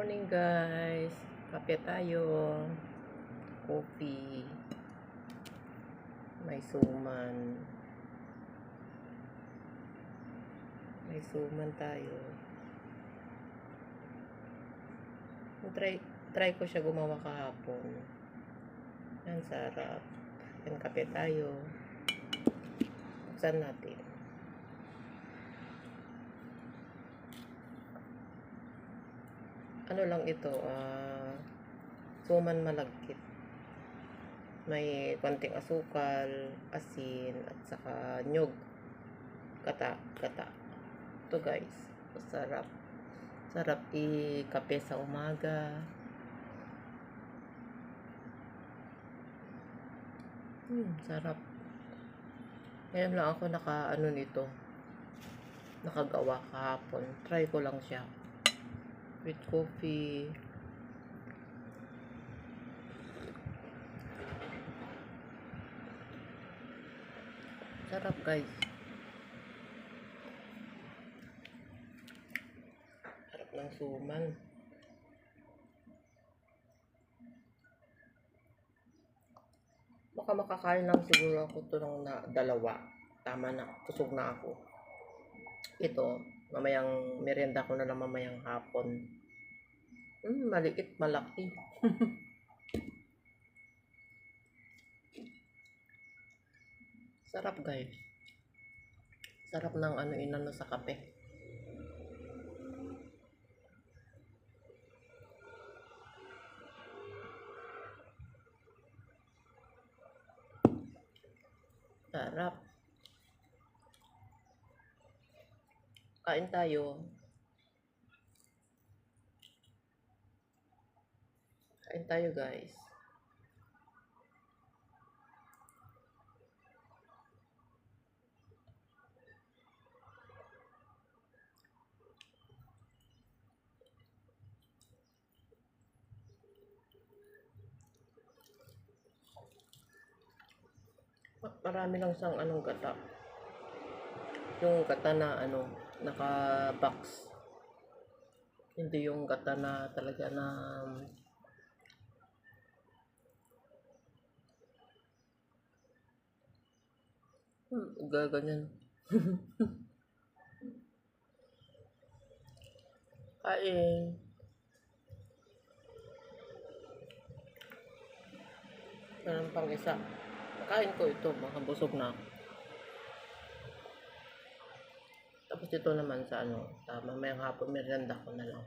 Morning guys, kape tayo, coffee, may suman tayo. Try ko siya gumawa kahapon. Yan, sarap. Yan, kape tayo. Buksan natin. Ano lang ito, suman malagkit. May konting asukal, asin, at saka nyog. Gata. Ito guys, sarap. Sarap i-kape sa umaga. Sarap. Ngayon lang ako nakagawa kahapon. Try ko lang siya. With coffee. Sarap guys. Sarap ng suman. Baka makakain lang siguro ako ito ng dalawa. Tama na. Kusog na ako. Ito, mamayang merienda ko na lang mamayang hapon. Maliit, malaki. Sarap guys. Sarap ng inano sa kape. Sarap. Kain tayo. Kain tayo guys. Marami lang siyang gata. Yung gata na naka-box. Hindi yung gata na talaga na gaganyan. Kain. Meron pang isa. Kain ko ito, makabusog na ako. Tapos ito naman sa mamayang hapon, merienda ko na lang.